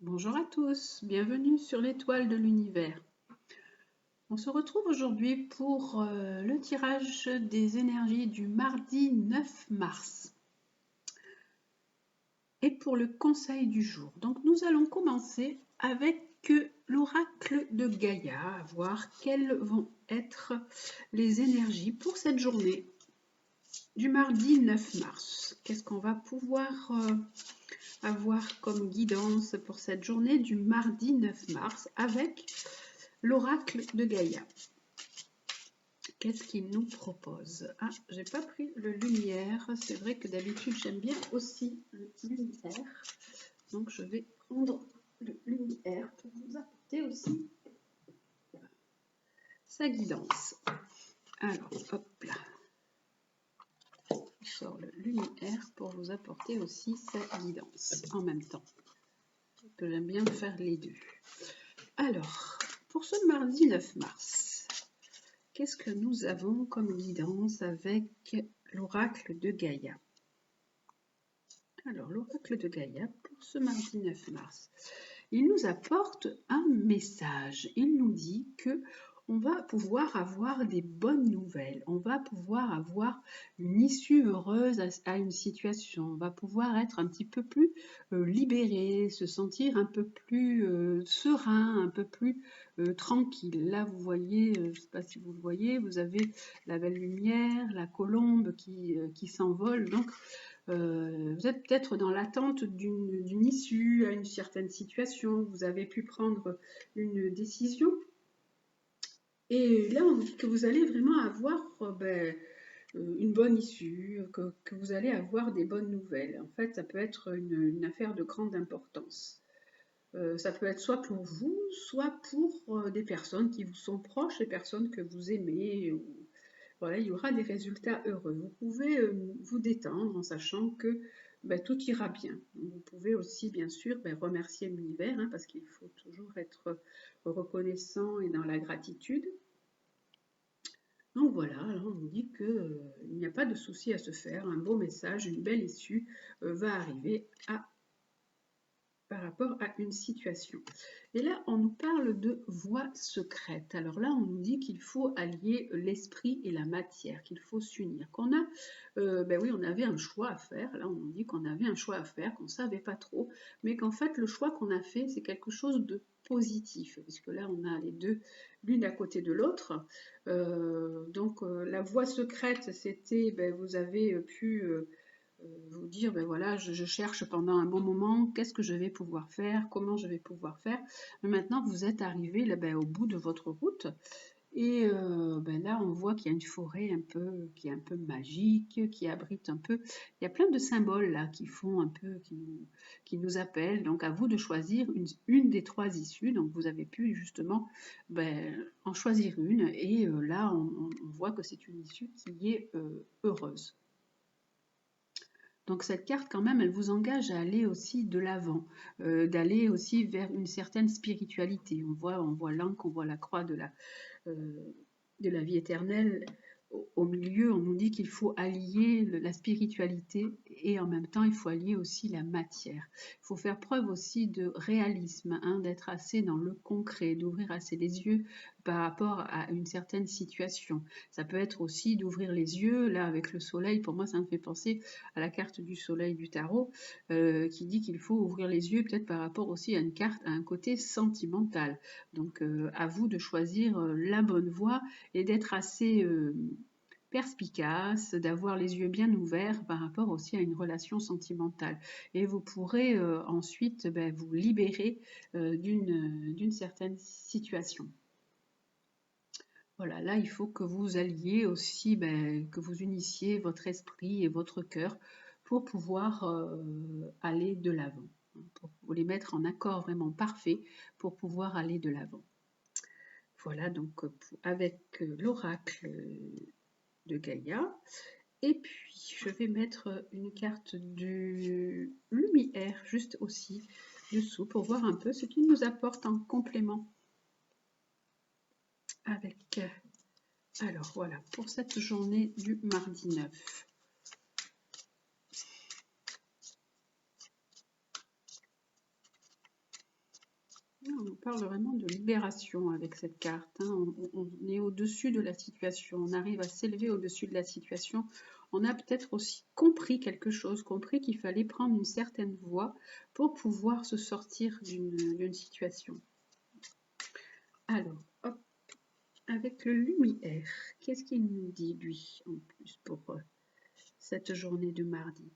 Bonjour à tous, bienvenue sur l'étoile de l'univers. On se retrouve aujourd'hui pour le tirage des énergies du mardi 9 mars et pour le conseil du jour. Donc nous allons commencer avec l'oracle de Gaïa, à voir quelles vont être les énergies pour cette journée du mardi 9 mars. Qu'est-ce qu'on va pouvoir avoir comme guidance pour cette journée du mardi 9 mars avec l'oracle de Gaïa. Qu'est-ce qu'il nous propose? Ah, j'ai pas pris le lumière. C'est vrai que d'habitude, j'aime bien aussi le lumière. Donc, je vais prendre le lumière pour vous apporter aussi sa guidance. Alors, hop là. Je sors le lumière pour vous apporter aussi sa guidance en même temps. Que j'aime bien faire les deux. Alors, pour ce mardi 9 mars, qu'est-ce que nous avons comme guidance avec l'oracle de Gaïa? Alors, l'oracle de Gaïa, pour ce mardi 9 mars, il nous apporte un message. Il nous dit que on va pouvoir avoir des bonnes nouvelles, on va pouvoir avoir une issue heureuse à une situation, on va pouvoir être un petit peu plus libéré, se sentir un peu plus serein, un peu plus tranquille. Là, vous voyez, je ne sais pas si vous le voyez, vous avez la belle lumière, la colombe qui s'envole, donc vous êtes peut-être dans l'attente d'une issue à une certaine situation, vous avez pu prendre une décision et là on dit que vous allez vraiment avoir une bonne issue, que vous allez avoir des bonnes nouvelles. En fait, ça peut être une affaire de grande importance. Ça peut être soit pour vous, soit pour des personnes qui vous sont proches, des personnes que vous aimez. Voilà, il y aura des résultats heureux. Vous pouvez vous détendre en sachant que tout ira bien. Vous pouvez aussi, bien sûr, remercier l'univers, hein, parce qu'il faut toujours être reconnaissant et dans la gratitude. Donc voilà, alors on nous dit qu'il n'y a pas de souci à se faire, un beau message, une belle issue va arriver par rapport à une situation. Et là, on nous parle de voie secrète. Alors là, on nous dit qu'il faut allier l'esprit et la matière, qu'il faut s'unir. Qu'on a, oui, on avait un choix à faire. Là, on nous dit qu'on avait un choix à faire, qu'on ne savait pas trop, mais qu'en fait, le choix qu'on a fait, c'est quelque chose de positif, puisque là, on a les deux, l'une à côté de l'autre. La voie secrète, c'était, vous avez pu vous dire, voilà, je cherche pendant un bon moment, qu'est-ce que je vais pouvoir faire, comment je vais pouvoir faire. Mais maintenant, vous êtes arrivé là, au bout de votre route. Et là, on voit qu'il y a une forêt qui est un peu magique, qui abrite un peu. Il y a plein de symboles là qui font un peu, qui nous appellent. Donc, à vous de choisir une des trois issues. Donc, vous avez pu justement en choisir une. Et là, on voit que c'est une issue qui est heureuse. Donc cette carte, quand même, elle vous engage à aller aussi de l'avant, d'aller aussi vers une certaine spiritualité. On voit l'encre, on voit la croix de la vie éternelle. Au milieu, on nous dit qu'il faut allier la spiritualité et en même temps, il faut allier aussi la matière. Il faut faire preuve aussi de réalisme, hein, d'être assez dans le concret, d'ouvrir assez les yeux par rapport à une certaine situation. Ça peut être aussi d'ouvrir les yeux, là avec le soleil, pour moi ça me fait penser à la carte du soleil du tarot, qui dit qu'il faut ouvrir les yeux peut-être par rapport aussi à une carte, à un côté sentimental. Donc à vous de choisir la bonne voie et d'être assez perspicace, d'avoir les yeux bien ouverts par rapport aussi à une relation sentimentale. Et vous pourrez ensuite vous libérer d'une certaine situation. Voilà, là il faut que vous alliez aussi, que vous unissiez votre esprit et votre cœur pour pouvoir aller de l'avant, pour les mettre en accord vraiment parfait pour pouvoir aller de l'avant. Voilà donc avec l'oracle de Gaïa. Et puis je vais mettre une carte de lumière juste aussi dessous pour voir un peu ce qu'il nous apporte en complément. Avec alors voilà pour cette journée du mardi 9. parle vraiment de libération avec cette carte. Hein. On est au-dessus de la situation, on arrive à s'élever au-dessus de la situation. On a peut-être aussi compris quelque chose, compris qu'il fallait prendre une certaine voie pour pouvoir se sortir d'une situation. Alors, hop, avec le lumière, qu'est-ce qu'il nous dit lui en plus pour cette journée de mardi?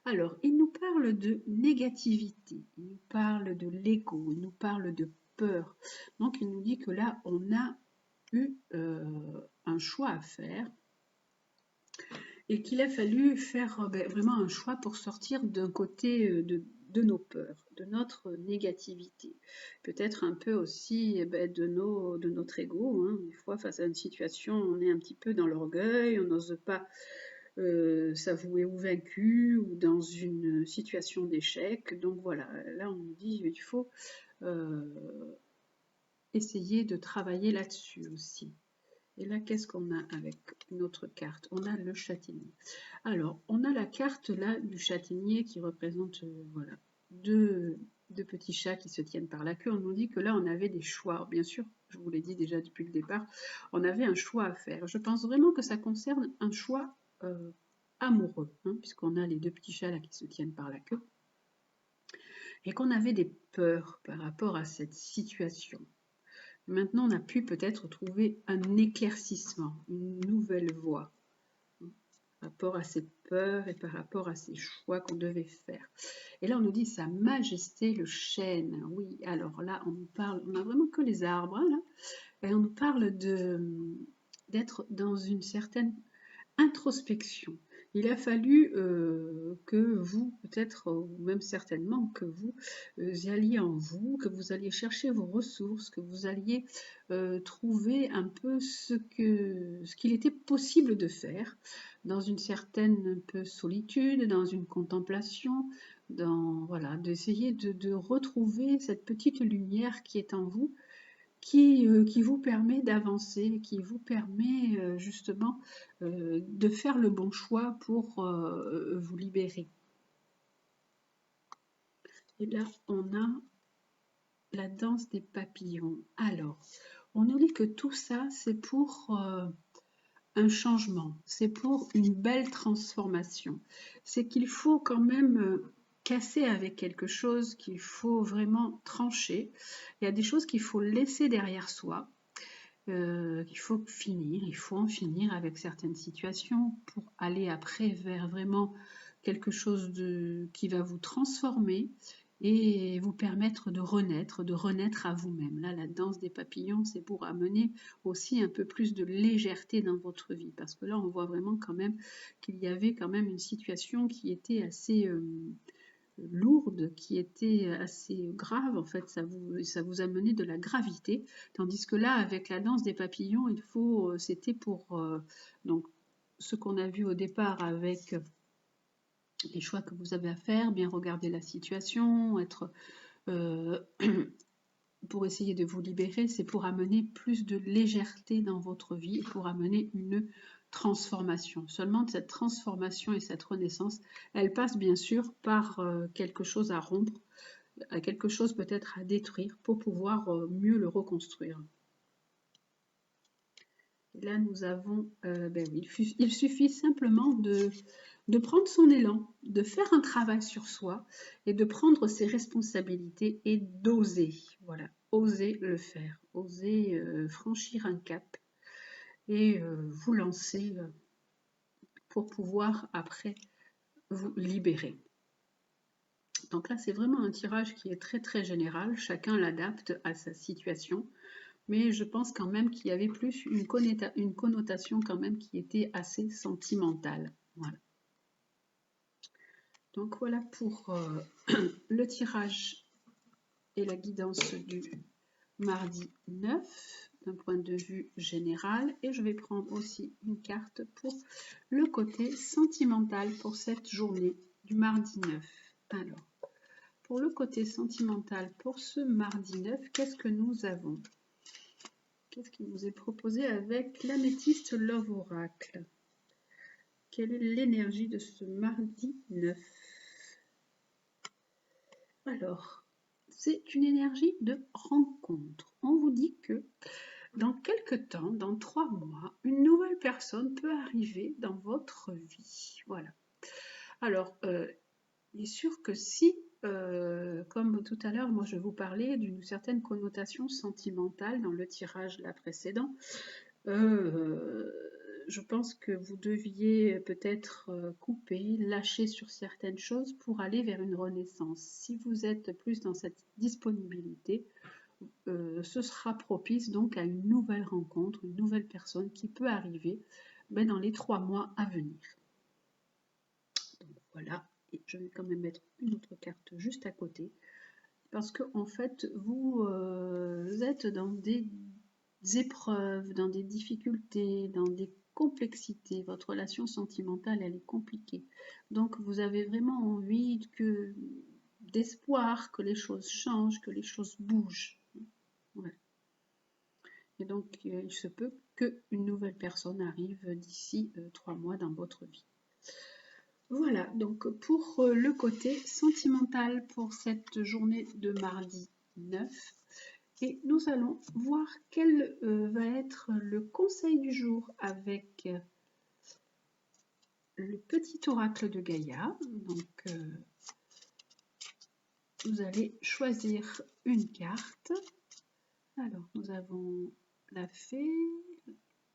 Alors, il nous parle de négativité, il nous parle de l'ego, il nous parle de peur. Donc, il nous dit que là, on a eu un choix à faire et qu'il a fallu faire vraiment un choix pour sortir d'un côté de nos peurs, de notre négativité. Peut-être un peu aussi de notre ego. Hein. Des fois, face à une situation, on est un petit peu dans l'orgueil, on n'ose pas s'avouer ou vaincu ou dans une situation d'échec. Donc voilà, là on nous dit qu'il faut essayer de travailler là-dessus aussi. Et là, qu'est-ce qu'on a avec une autre carte? On a le châtaignier. Alors, on a la carte là du châtaignier qui représente voilà, deux petits chats qui se tiennent par la queue. On nous dit que là, on avait des choix. Bien sûr, je vous l'ai dit déjà depuis le départ, on avait un choix à faire. Je pense vraiment que ça concerne un choix amoureux, hein, puisqu'on a les deux petits chats là qui se tiennent par la queue, et qu'on avait des peurs par rapport à cette situation. Maintenant, on a pu peut-être trouver un éclaircissement, une nouvelle voie, hein, par rapport à ces peurs et par rapport à ces choix qu'on devait faire. Et là, on nous dit Sa Majesté le chêne. Oui, alors là, on nous parle, on n'a vraiment que les arbres, hein, là, et on nous parle d'être dans une certaine introspection. Il a fallu que vous, peut-être, ou même certainement, que vous alliez en vous, que vous alliez chercher vos ressources, que vous alliez trouver un peu ce qu'il était possible de faire dans une certaine un peu solitude, dans une contemplation, voilà, d'essayer de retrouver cette petite lumière qui est en vous, qui vous permet d'avancer, qui vous permet justement de faire le bon choix pour vous libérer. Et là, on a la danse des papillons. Alors, on nous dit que tout ça, c'est pour un changement, c'est pour une belle transformation. C'est qu'il faut quand même casser avec quelque chose, qu'il faut vraiment trancher. Il y a des choses qu'il faut laisser derrière soi. Il faut en finir avec certaines situations pour aller après vers vraiment quelque chose qui va vous transformer et vous permettre de renaître à vous-même. Là, la danse des papillons, c'est pour amener aussi un peu plus de légèreté dans votre vie, parce que là, on voit vraiment quand même qu'il y avait quand même une situation qui était assez lourde, qui était assez grave. En fait, ça vous amenait de la gravité, tandis que là, avec la danse des papillons, c'était pour donc ce qu'on a vu au départ avec les choix que vous avez à faire, bien regarder la situation, être pour essayer de vous libérer, c'est pour amener plus de légèreté dans votre vie, pour amener une transformation. Seulement, cette transformation et cette renaissance, elle passe bien sûr par quelque chose à rompre, à quelque chose peut-être à détruire pour pouvoir mieux le reconstruire. Et là, nous avons, oui, il suffit simplement de prendre son élan, de faire un travail sur soi et de prendre ses responsabilités et d'oser, voilà, oser le faire, oser franchir un cap et vous lancer pour pouvoir après vous libérer. Donc là, c'est vraiment un tirage qui est très très général, chacun l'adapte à sa situation, mais je pense quand même qu'il y avait plus une connotation quand même qui était assez sentimentale. Voilà. Donc voilà pour le tirage et la guidance du mardi 9 d'un point de vue général, et je vais prendre aussi une carte pour le côté sentimental pour cette journée du mardi 9. Alors, pour le côté sentimental pour ce mardi 9, qu'est-ce que nous avons? Qu'est-ce qui nous est proposé avec l'améthyste Love Oracle? Quelle est l'énergie de ce mardi 9? Alors, c'est une énergie de rencontre. On vous dit que dans quelques temps, dans 3 mois, une nouvelle personne peut arriver dans votre vie. Voilà. Alors, il est sûr que si, comme tout à l'heure, moi je vous parlais d'une certaine connotation sentimentale dans le tirage là précédent, je pense que vous deviez peut-être couper, lâcher sur certaines choses pour aller vers une renaissance. Si vous êtes plus dans cette disponibilité, ce sera propice donc à une nouvelle rencontre, une nouvelle personne qui peut arriver dans les 3 mois à venir. Donc voilà, et je vais quand même mettre une autre carte juste à côté, parce que en fait, vous êtes dans des épreuves, dans des difficultés, dans des complexités. Votre relation sentimentale, elle est compliquée. Donc vous avez vraiment envie d'espoir, que les choses changent, que les choses bougent. Ouais. Et donc, il se peut qu'une nouvelle personne arrive d'ici 3 mois dans votre vie. Voilà, donc pour le côté sentimental pour cette journée de mardi 9. Et nous allons voir quel va être le conseil du jour avec le petit oracle de Gaïa. Donc, vous allez choisir une carte. Alors, nous avons la fée,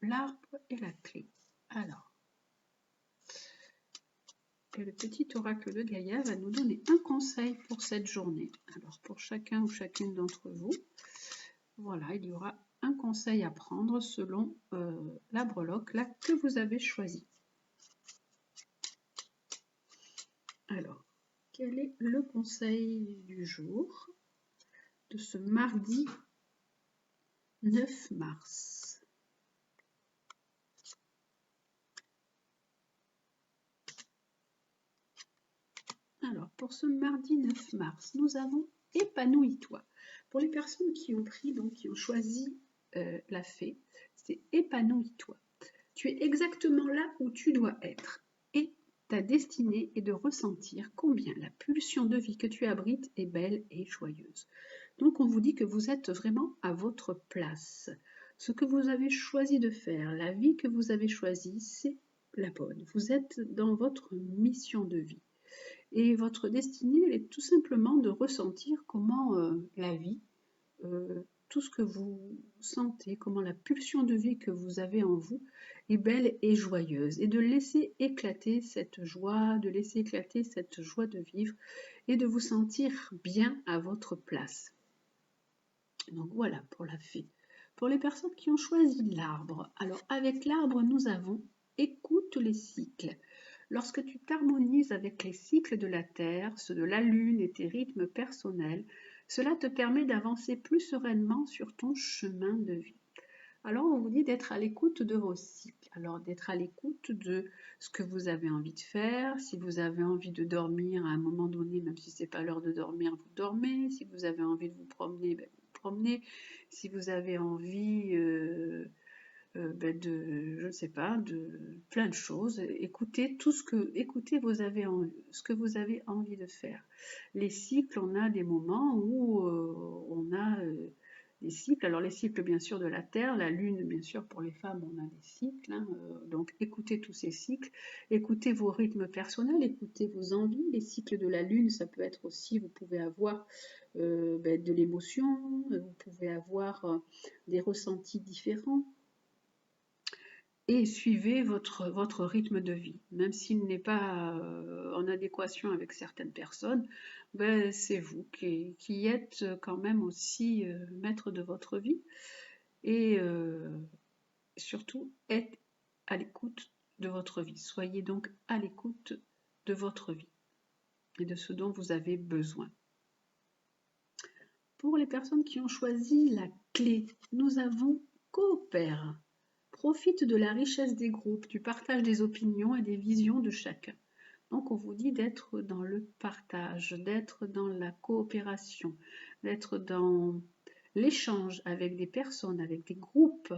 l'arbre et la clé. Alors, le petit oracle de Gaïa va nous donner un conseil pour cette journée. Alors, pour chacun ou chacune d'entre vous, voilà, il y aura un conseil à prendre selon la breloque là, que vous avez choisi. Alors, quel est le conseil du jour de ce mardi 9 mars? Alors, pour ce mardi 9 mars, nous avons Épanouis-toi. Pour les personnes qui ont pris, donc qui ont choisi la fée, c'est Épanouis-toi. Tu es exactement là où tu dois être. Et ta destinée est de ressentir combien la pulsion de vie que tu abrites est belle et joyeuse. Donc on vous dit que vous êtes vraiment à votre place. Ce que vous avez choisi de faire, la vie que vous avez choisie, c'est la bonne. Vous êtes dans votre mission de vie. Et votre destinée, elle est tout simplement de ressentir comment la vie, tout ce que vous sentez, comment la pulsion de vie que vous avez en vous est belle et joyeuse. Et de laisser éclater cette joie, de laisser éclater cette joie de vivre et de vous sentir bien à votre place. Donc voilà pour la fée. Pour les personnes qui ont choisi l'arbre, alors avec l'arbre, nous avons écoute les cycles. Lorsque tu t'harmonises avec les cycles de la Terre, ceux de la Lune et tes rythmes personnels, cela te permet d'avancer plus sereinement sur ton chemin de vie. Alors on vous dit d'être à l'écoute de vos cycles, alors d'être à l'écoute de ce que vous avez envie de faire. Si vous avez envie de dormir à un moment donné, même si ce n'est pas l'heure de dormir, vous dormez. Si vous avez envie de vous promener, vous promenez. Si vous avez envie je ne sais pas, de plein de choses. Écoutez tout ce que, ce que vous avez envie de faire. Les cycles, on a des moments où on a des cycles. Alors les cycles bien sûr de la Terre, la Lune bien sûr pour les femmes, on a des cycles. Donc écoutez tous ces cycles, écoutez vos rythmes personnels, écoutez vos envies. Les cycles de la Lune, ça peut être aussi, vous pouvez avoir de l'émotion, vous pouvez avoir des ressentis différents. Et suivez votre rythme de vie. Même s'il n'est pas en adéquation avec certaines personnes, c'est vous qui êtes quand même aussi maître de votre vie. Et surtout, être à l'écoute de votre vie. Soyez donc à l'écoute de votre vie et de ce dont vous avez besoin. Pour les personnes qui ont choisi la clé, nous avons coopère. Profite de la richesse des groupes, du partage des opinions et des visions de chacun. Donc on vous dit d'être dans le partage, d'être dans la coopération, d'être dans l'échange avec des personnes, avec des groupes,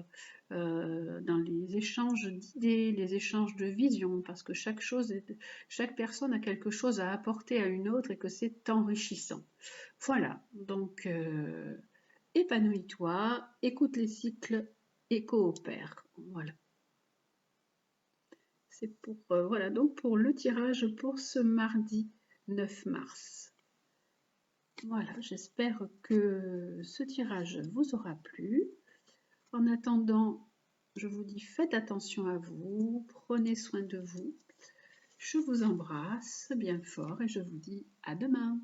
dans les échanges d'idées, les échanges de visions, parce que chaque personne a quelque chose à apporter à une autre et que c'est enrichissant. Voilà, donc épanouis-toi, écoute les cycles et coopère. Voilà. C'est pour, voilà, donc pour le tirage pour ce mardi 9 mars. Voilà, j'espère que ce tirage vous aura plu. En attendant, je vous dis faites attention à vous, prenez soin de vous. Je vous embrasse bien fort et je vous dis à demain.